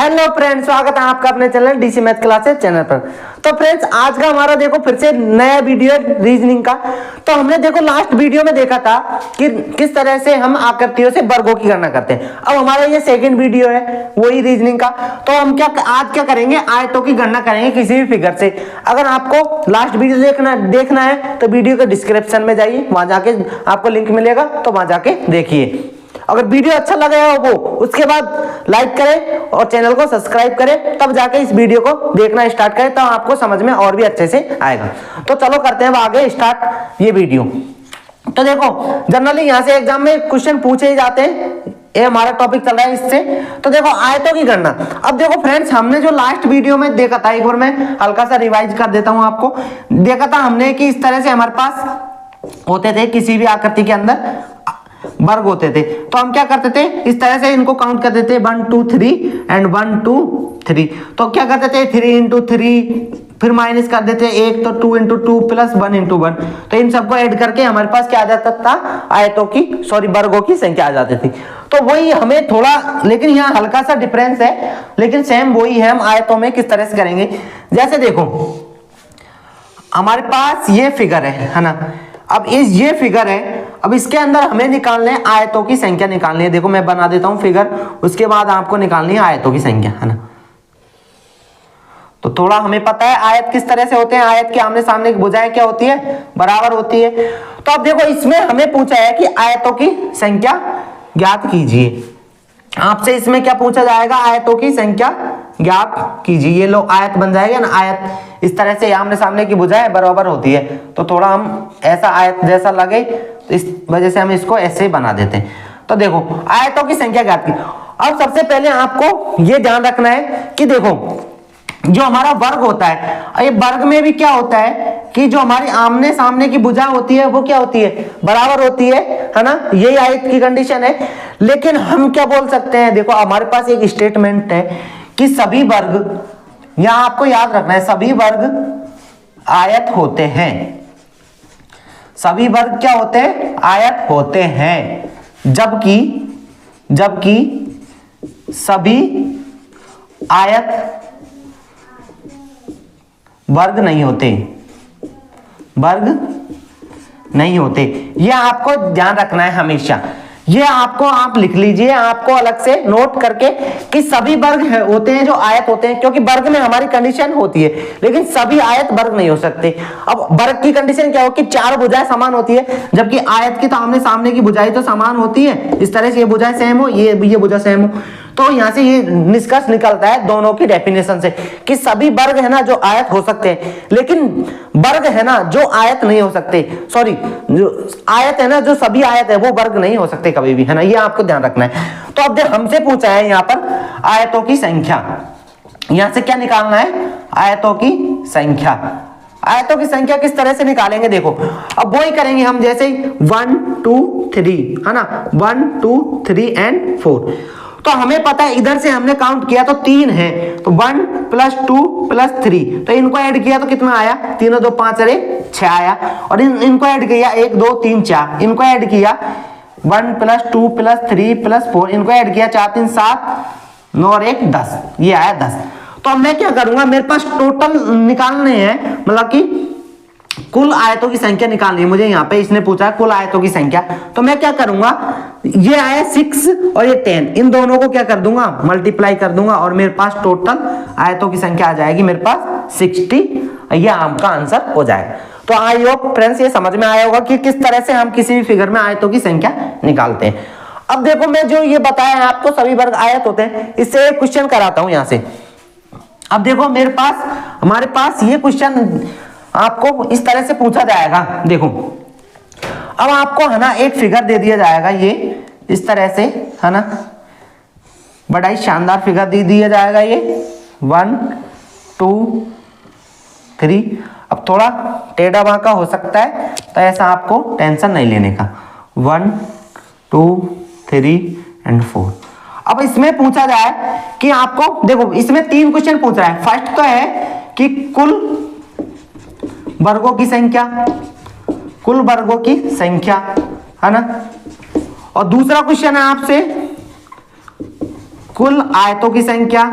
Hello friends, स्वागत है आपका अपने channel DC math classes channel पर। तो फ्रेंड्स, आज का हमारा देखो फिर से नया वीडियो है रीजनिंग का। तो हमने देखो लास्ट वीडियो में देखा था कि किस तरह से हम आकृतियों से वर्गों की गणना करते हैं। अब हमारा ये सेकंड वीडियो है वही रीजनिंग का। तो हम आज क्या करेंगे, आयतों की गणना करेंगे किसी भी फिगर से। अगर आपको लास्ट वीडियो देखना है तो वीडियो के डिस्क्रिप्शन में जाइए, वहां जाके आपको लिंक मिलेगा, तो वहां जाके देखिए। अगर वीडियो अच्छा लगा हो वो उसके बाद लाइक करें और चैनल को सब्सक्राइब करें, तब जाके इस वीडियो को देखना स्टार्ट करें, तब आपको समझ में और भी अच्छे से आएगा। तो चलो करते हैं आगे स्टार्ट ये वीडियो। तो देखो जनरली यहाँ से एग्जाम में क्वेश्चन पूछे ही जाते हैं, ये हमारा टॉपिक चल रहा है इससे। तो देखो आयतों की गणना। अब देखो फ्रेंड्स, हमने जो लास्ट वीडियो में देखा था, एक बार मैं हल्का सा रिवाइज कर देता हूं आपको। देखा था हमने कि इस तरह से हमारे पास होते थे किसी भी आकृति के अंदर वर्ग होते थे। तो हम क्या करते थे, इस तरह से इनको काउंट करते थे 1 2 3 एंड 1 2 3। तो क्या करते थे 3 into 3, फिर माइनस कर देते एक, तो 2 into 2 प्लस 1 into 1। तो इन सबको ऐड करके हमारे पास क्या आ जाता था, आयतों की वर्गों की संख्या आ जाती थी। तो वही हमें थोड़ा, लेकिन यहाँ हल्का सा डिफरेंस है, लेकिन सेम वही है। हम आयतों में किस तरह से करेंगे, जैसे देखो हमारे पास ये फिगर है ना। अब ये फिगर है, अब इसके अंदर हमें निकालने हैं आयतों की संख्या निकालनी है। देखो मैं बना देता हूं फिगर, उसके बाद आपको निकालनी है आयतों की संख्या, है ना। तो थोड़ा हमें पता है आयत किस तरह से होते हैं, आयत के आमने सामने की भुजाएं क्या होती है, बराबर होती है। तो अब देखो इसमें हमें पूछा है कि आयतों की संख्या ज्ञात कीजिए। आपसे इसमें क्या पूछा जाएगा, आयतों की संख्या ज्ञात कीजिए। ये लो आयत बन जाएगा ना, आयत इस तरह से आमने सामने की भुजाएं बराबर होती है। तो थोड़ा हम ऐसा आयत जैसा लगे, तो इस वजह से हम इसको ऐसे ही बना देते हैं। तो देखो आयतों की संख्या ज्ञात की। अब सबसे पहले आपको ये ध्यान रखना है कि देखो जो हमारा वर्ग होता है, ये वर्ग में भी क्या होता है कि जो हमारी आमने सामने की भुजा होती है वो क्या होती है, बराबर होती है ना। यही आयत की कंडीशन है। लेकिन हम क्या बोल सकते हैं, देखो हमारे पास एक स्टेटमेंट है कि सभी वर्ग, यहां आपको याद रखना है, सभी वर्ग आयत होते हैं। सभी वर्ग क्या होते हैं, आयत होते हैं। जबकि सभी आयत वर्ग नहीं होते, वर्ग नहीं होते। यह आपको ध्यान रखना है हमेशा। ये आपको आप लिख लीजिए, आपको अलग से नोट करके, कि सभी वर्ग होते हैं जो आयत होते हैं, क्योंकि वर्ग में हमारी कंडीशन होती है, लेकिन सभी आयत वर्ग नहीं हो सकते। अब वर्ग की कंडीशन क्या हो कि चार भुजाएं समान होती है, जबकि आयत की तो आमने सामने की भुजाएं तो समान होती है। इस तरह से ये भुजाएं सेम हो, ये भुजा सेम हो। तो यहां से ये निष्कर्ष निकलता है दोनों की डेफिनेशन से कि सभी वर्ग है ना जो आयत हो सकते हैं, लेकिन वर्ग है ना जो आयत नहीं हो सकते, सॉरी जो आयत है ना, जो सभी आयत है वो वर्ग नहीं हो सकते कभी भी, है ना। ये आपको ध्यान रखना है। तो अब हमसे पूछा है यहाँ पर आयतों की संख्या, यहां से क्या निकालना है, आयतों की संख्या। आयतों की संख्या किस तरह से निकालेंगे, देखो अब वही करेंगे हम जैसे 1 2 3, है ना, 1 2 3 एंड 4। तो हमें पता है इधर से हमने काउंट किया तो 3 है, तो 1 + 2 + 3, तो इनको ऐड किया तो कितना आया, 3 2 5 अरे 6 आया। और इनको ऐड किया 1 2 3 4, इनको ऐड किया 1 + 2 + 3 + 4, इनको ऐड किया 4 3 7 9 और 1 10, ये आया 10। तो अब मैं क्या करूंगा, मेरे पास टोटल निकालने हैं, मतलब कि कुल आयतों की संख्या निकालनी है मुझे। यहाँ पे इसने पूछा कुल आयतों की संख्या, तो मैं क्या करूंगा, ये आया 6 और ये 10, इन दोनों को क्या कर दूंगा, मल्टीप्लाई कर दूंगा, और मेरे पास टोटल आयतों की संख्या आ जाएगी मेरे पास 60। ये आपका आंसर हो जाएगा। तो आई होप फ्रेंड्स ये समझ में आया होगा कि किस तरह से हम किसी भी फिगर में आयतों की संख्या निकालते हैं। अब देखो मैं जो ये बताया है आपको सभी वर्ग आयत होते हैं, इससे एक क्वेश्चन कराता हूं यहां से। अब देखो हमारे पास ये क्वेश्चन आपको इस तरह से पूछा जाएगा। देखो अब आपको है ना एक फिगर दे दिया जाएगा, ये इस तरह से, है ना, बड़ा ही शानदार फिगर दे दिया जाएगा, ये 1 2 3। अब थोड़ा टेढ़ा बांका हो सकता है, तो ऐसा आपको टेंशन नहीं लेने का। 1 2 3 एंड 4। अब इसमें पूछा जाए कि आपको, देखो इसमें 3 क्वेश्चन पूछ रहा है। फर्स्ट तो है कि कुल वर्गों की संख्या, कुल वर्गों की संख्या, है ना। और दूसरा क्वेश्चन है आपसे कुल आयतों की संख्या,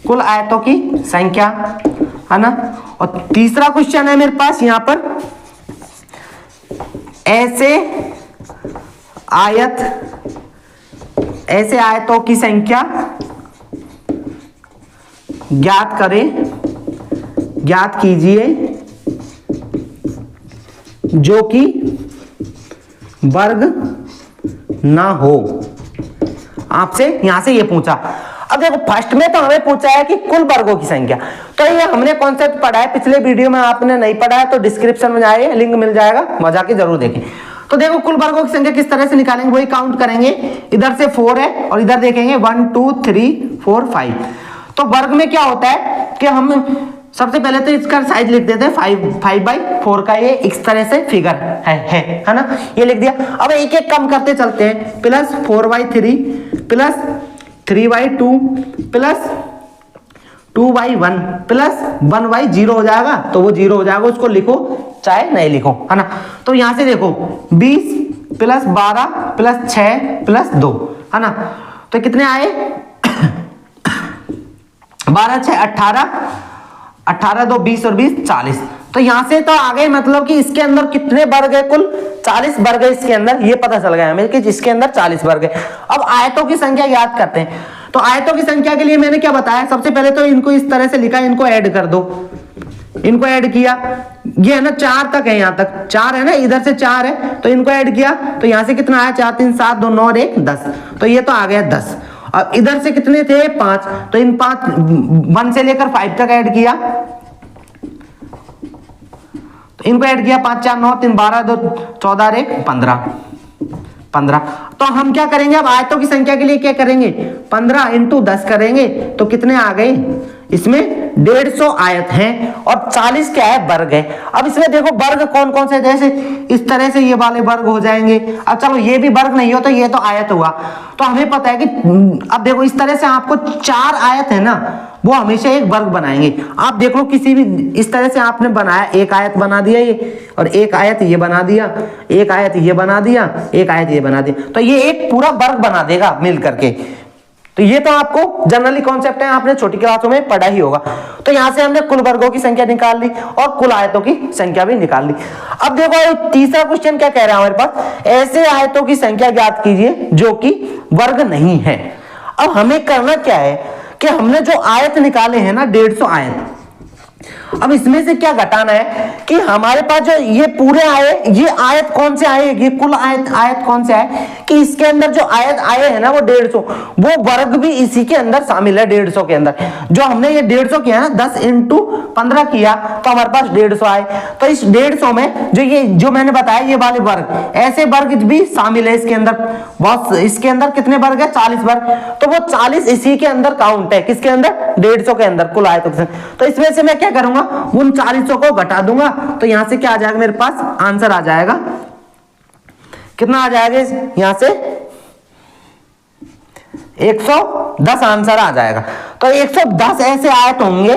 कुल आयतों की संख्या, है ना। और तीसरा क्वेश्चन है मेरे पास यहां पर, ऐसे आयतों की संख्या ज्ञात कीजिए जो कि वर्ग ना हो। आपसे यहां से ये पूछा। अब देखो फर्स्ट में तो हमें पूछा है कि कुल वर्गों की संख्या, तो ये हमने कॉन्सेप्ट पढ़ा है पिछले वीडियो में, आपने नहीं पढ़ा है तो डिस्क्रिप्शन में जाइए, लिंक मिल जाएगा, मजा के जरूर देखें। तो देखो कुल वर्गों की संख्या किस तरह से निकालेंगे, वही काउंट करेंगे। इधर से 4 है और इधर देखेंगे 1 2 3 4 5। तो वर्ग में क्या होता है कि हम सबसे पहले तो इसका साइज लिख देते हैं 5/4 का, ये इस तरह से फिगर है ना, ये लिख दिया। अब एक एक कम करते चलते हैं, प्लस 4/3 प्लस 3/2 प्लस 2/1 प्लस 1/0 हो जाएगा, तो वो 0 हो जाएगा, उसको लिखो चाहे नहीं लिखो, है ना। तो यहां से देखो 20 प्लस 12 प्लस 6 प्लस 2, है ना। तो कितने आए 12 6 18, 18 2 20 और 20 40। तो यहां से तो आ गए, मतलब कि इसके अंदर कितने वर्ग है, कुल 40 वर्ग है इसके अंदर, ये पता चल गया हमें कि जिसके अंदर 40 वर्ग है। अब आयतों की संख्या याद करते हैं। तो आयतों की संख्या के लिए मैंने क्या बताया, सबसे पहले तो इनको इस तरह से लिखा, इनको ऐड कर दो, इनको ऐड किया, ये है ना 4 तक है, यहां तक 4 है ना, इधर से 4 है तो इनको ऐड किया, तो यहां से कितना आया 4 3 7 2 9 और 1 10, तो ये तो आ गया 10। और इधर से कितने थे 5, तो इन 5 1 से लेकर 5 तक ऐड किया, तो इनको ऐड किया 5 4 9 3 12 2 14 और 1 15। तो हम क्या करेंगे, अब आयतों की संख्या के लिए क्या करेंगे, 15 × 10 करेंगे, तो कितने आ गए, इसमें 150 आयत हैं और 40 क्या है, वर्ग है। अब इसमें देखो वर्ग कौन कौन से, जैसे इस तरह से ये वाले वर्ग हो जाएंगे। अब चलो ये भी वर्ग नहीं हो तो ये तो आयत हुआ, तो हमें पता है कि अब देखो इस तरह से आपको 4 आयत है ना, वो हमेशा एक वर्ग बनाएंगे। आप देख लो किसी भी इस तरह से आपने बनाया, एक आयत बना दिया ये, और एक आयत ये बना दिया, एक आयत ये बना दिया, एक आयत ये बना दिया, तो ये एक पूरा वर्ग बना देगा मिल करके। तो ये तो आपको जनरली कॉन्सेप्ट है, आपने छोटी क्लासों में पढ़ा ही होगा। तो यहां से हमने कुल वर्गों की संख्या निकाल ली और कुल आयतों की संख्या भी निकाल ली। अब देखो तीसरा क्वेश्चन क्या कह रहा है हमारे पास, ऐसे आयतों की संख्या ज्ञात कीजिए जो कि वर्ग नहीं है। अब हमें करना क्या है कि हमने जो आयत निकाले हैं ना 150 आयत, अब इसमें से क्या घटाना है कि हमारे पास जो ये पूरे आए, ये आयत कौन से आए, ये कुल आयत कौन से आए, कि इसके अंदर जो आयत आए हैं ना वो 150, वो वर्ग भी इसी के अंदर शामिल है 150 के अंदर। जो हमने ये 150 किया ना, 10 × 15 किया तो हमारे पास 150 आए। तो इस 150 में जो ये जो मैंने बताया ये वाले वर्ग, ऐसे वर्ग भी शामिल है इसके अंदर। बहुत इसके अंदर कितने वर्ग है, 40 वर्ग, तो वो 40 इसी के अंदर काउंट है, किसके अंदर, 150 के अंदर कुल आयतों के। तो इसमें से मैं क्या करूंगा, उन 40 को घटा दूंगा, तो यहां से क्या आ जाएगा, मेरे पास आंसर आ जाएगा, कितना आ जाएगा यहां से 110 आंसर आ जाएगा। तो 110 ऐसे आयत होंगे,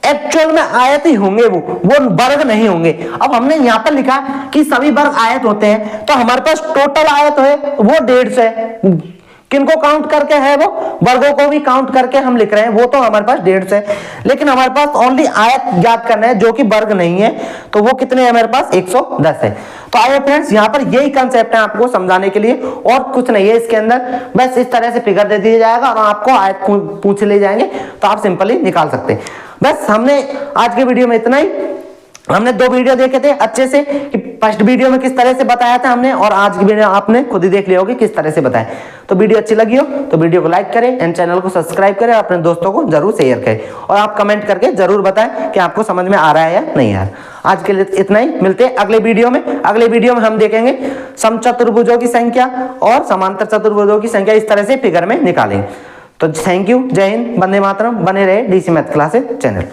एक्चुअल में आयत ही होंगे, वो वर्ग नहीं होंगे। अब हमने यहां पर लिखा कि सभी वर्ग आयत होते हैं, तो हमारे पास टोटल आयत है वो 150 है। किनको काउंट करके है, वो वर्गों को भी काउंट करके हम लिख रहे हैं, वो तो हमारे पास 150 है। लेकिन हमारे पास ओनली आयत ज्ञात करना है जो कि वर्ग नहीं है, तो वो कितने है हमारे पास, 110 है। तो आइए फ्रेंड्स, यहाँ पर यही कंसेप्ट है आपको समझाने के लिए, और कुछ नहीं है इसके अंदर। बस इस तरह से फिगर दे दिया जाएगा और आपको आयत पूछ ले जाएंगे, तो आप सिंपली निकाल सकते हैं। बस हमने आज के वीडियो में इतना ही। हमने 2 वीडियो देखे थे अच्छे से, कि फर्स्ट वीडियो में किस तरह से बताया था हमने, और आज की वीडियो आपने खुद ही देख लिया होगी किस तरह से बताया। तो वीडियो अच्छी लगी हो तो वीडियो को लाइक करें एंड चैनल को सब्सक्राइब करें, अपने दोस्तों को जरूर शेयर करें, और आप कमेंट करके जरूर बताएं कि आपको समझ में आ रहा है या नहीं आ रहा। आज के लिए इतना ही, मिलते हैं अगले वीडियो में। अगले वीडियो में हम देखेंगे समचतुर्भुजों की संख्या और समांतर चतुर्भुजों की संख्या, इस तरह से फिगर में निकालेंगे। तो थैंक यू, जय हिंद, वंदे मातरम। बने रहे डीसी मैथ क्लासेस चैनल।